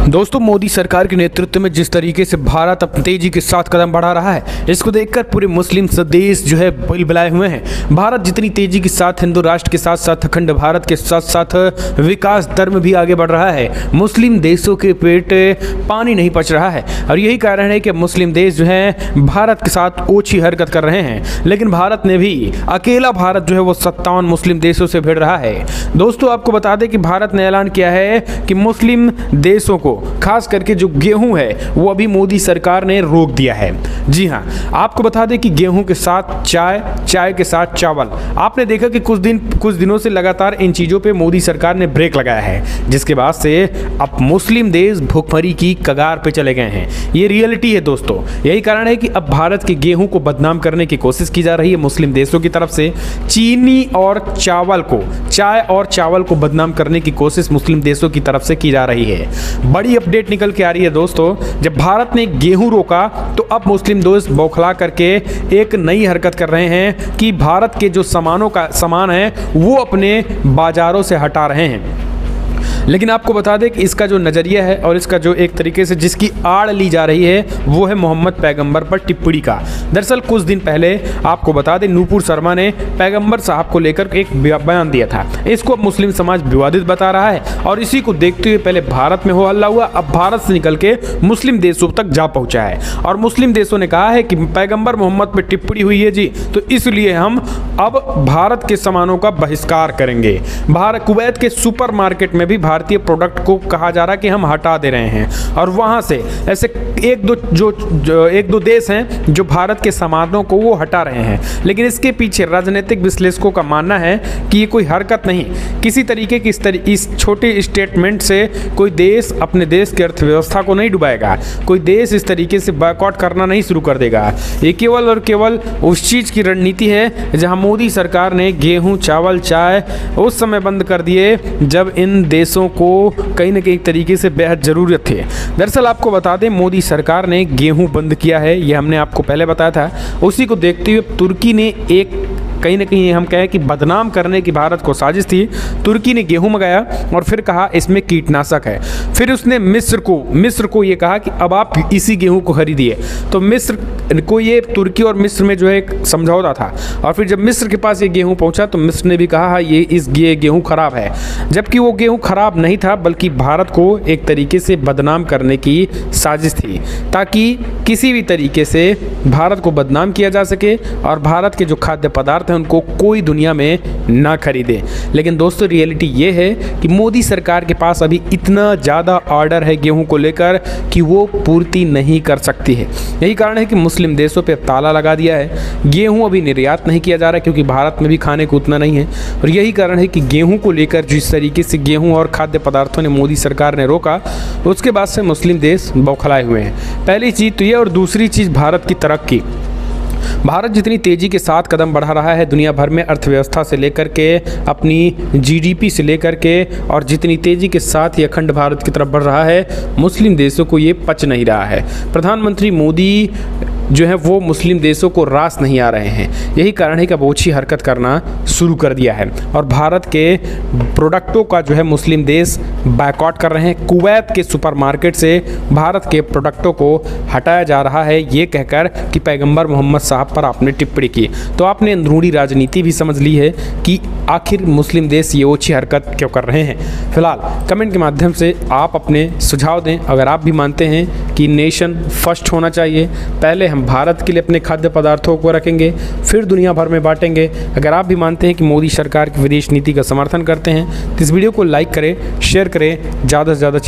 दोस्तों, मोदी सरकार के नेतृत्व में जिस तरीके से भारत अपनी तेजी के साथ कदम बढ़ा रहा है, इसको देखकर पूरे मुस्लिम देश जो है बिलबिलाए हुए हैं। भारत जितनी तेजी के साथ हिंदू राष्ट्र के साथ साथ अखंड भारत के साथ साथ विकास दर में भी आगे बढ़ रहा है। मुस्लिम देशों के पेट पानी नहीं पच रहा है और यही कारण है कि मुस्लिम देश जो है भारत के साथ ओछी हरकत कर रहे हैं। लेकिन भारत ने भी अकेला भारत जो है वो 57 मुस्लिम देशों से भिड़ रहा है। दोस्तों, आपको बता दें कि भारत ने ऐलान किया है कि मुस्लिम देशों को खास करके जो गेहूं है वो अभी मोदी सरकार ने रोक दिया है। जी हां, आपको बता दें कि गेहूं के साथ चाय के साथ चावल। आपने देखा कि कुछ दिनों से लगातार इन चीज़ों पे मोदी सरकार ने ब्रेक लगाया है, जिसके बाद से अब मुस्लिम देश भूखमरी की कगार पे चले गए हैं। ये रियलिटी है दोस्तों। यही कारण है कि अब भारत के गेहूं को बदनाम करने की कोशिश की जा रही है मुस्लिम देशों की तरफ से। चीनी और चावल को, चाय और चावल को बदनाम करने की कोशिश मुस्लिम देशों की तरफ से की जा रही है। बड़ी अपडेट निकल के आ रही है दोस्तों। जब भारत ने गेहूं रोका तो अब मुस्लिम देश बौखला करके एक नई हरकत कर रहे हैं कि भारत के जो सामान है वो अपने बाजारों से हटा रहे हैं। लेकिन आपको बता दें कि इसका जो नज़रिया है और इसका जो एक तरीके से जिसकी आड़ ली जा रही है वो है मोहम्मद पैगंबर पर टिप्पणी का। दरअसल कुछ दिन पहले आपको बता दें, नूपुर शर्मा ने पैगंबर साहब को लेकर एक बयान दिया था। इसको अब मुस्लिम समाज विवादित बता रहा है और इसी को देखते हुए पहले भारत में हो हल्ला हुआ, अब भारत से निकल के मुस्लिम देशों तक जा पहुँचा है और मुस्लिम देशों ने कहा है कि पैगंबर मोहम्मद पर टिप्पणी हुई है जी, तो इसलिए हम अब भारत के सामानों का बहिष्कार करेंगे। कुवैत के सुपर मार्केट में भी भारतीय प्रोडक्ट को कहा जा रहा है कि हम हटा दे रहे हैं और वहां से ऐसे एक दो देश हैं जो भारत के सामानों को वो हटा रहे हैं। लेकिन इसके पीछे राजनीतिक विश्लेषकों का मानना है कि ये कोई हरकत नहीं, किसी तरीके की इस छोटे स्टेटमेंट से कोई देश अपने देश की अर्थव्यवस्था को नहीं डुबाएगा, कोई देश इस तरीके से बॉयकॉट करना नहीं शुरू कर देगा। ये केवल और केवल उस चीज़ की रणनीति है जहां मोदी सरकार ने गेहूँ, चावल, चाय उस समय बंद कर दिए जब इन देशों को कहीं ना कहीं तरीके से बेहद ज़रूरत थी। दरअसल आपको बता दें, मोदी सरकार ने गेहूं बंद किया है, ये हमने आपको पहले बताया था। उसी को देखते हुए तुर्की ने एक कहीं ना कहीं हम कहें कि बदनाम करने की भारत को साजिश थी। तुर्की ने गेहूं मंगाया और फिर कहा इसमें कीटनाशक है। फिर उसने मिस्र को ये कहा कि अब आप इसी गेहूं को खरीदिए। तो मिस्र को ये तुर्की और मिस्र में जो है एक समझौता था और फिर जब मिस्र के पास ये गेहूं पहुंचा तो मिस्र ने भी कहा हाँ ये गेहूं खराब है, जबकि वो गेहूं खराब नहीं था बल्कि भारत को एक तरीके से बदनाम करने की साजिश थी, ताकि किसी भी तरीके से भारत को बदनाम किया जा सके और भारत के जो खाद्य पदार्थ हैं उनको कोई दुनिया में ना खरीदे। लेकिन दोस्तों, रियलिटी ये है कि मोदी सरकार के पास अभी इतना ज़्यादा ऑर्डर है गेहूं को लेकर कि वो पूर्ति नहीं कर सकती है। यही कारण है कि मुस्लिम देशों पे ताला लगा दिया है। गेहूं अभी निर्यात नहीं किया जा रहा क्योंकि भारत में भी खाने को उतना नहीं है और यही कारण है कि गेहूं को लेकर जिस तरीके से गेहूं और खाद्य पदार्थों ने मोदी सरकार ने रोका, उसके बाद से मुस्लिम देश बौखलाए हुए हैं। पहली चीज़ तो ये, और दूसरी चीज़ भारत की तरक्की। भारत जितनी तेज़ी के साथ कदम बढ़ा रहा है दुनिया भर में, अर्थव्यवस्था से लेकर के अपनी जीडीपी से लेकर के, और जितनी तेज़ी के साथ ये अखंड भारत की तरफ बढ़ रहा है, मुस्लिम देशों को ये पच नहीं रहा है। प्रधानमंत्री मोदी जो है वो मुस्लिम देशों को रास नहीं आ रहे हैं। यही कारण है कि अब ओछी हरकत करना शुरू कर दिया है और भारत के प्रोडक्टों का जो है मुस्लिम देश बायकॉट कर रहे हैं। कुवैत के सुपरमार्केट से भारत के प्रोडक्टों को हटाया जा रहा है ये कहकर कि पैगंबर मोहम्मद साहब पर आपने टिप्पणी की। तो आपने अंदरूनी राजनीति भी समझ ली है कि आखिर मुस्लिम देश ये ओछी हरकत क्यों कर रहे हैं। फिलहाल कमेंट के माध्यम से आप अपने सुझाव दें। अगर आप भी मानते हैं कि नेशन फर्स्ट होना चाहिए, पहले हम भारत के लिए अपने खाद्य पदार्थों को रखेंगे फिर दुनिया भर में बांटेंगे। अगर आप भी मानते हैं कि मोदी सरकार की विदेश नीति का समर्थन करते हैं तो इस वीडियो को लाइक करें, शेयर करें, ज़्यादा से ज़्यादा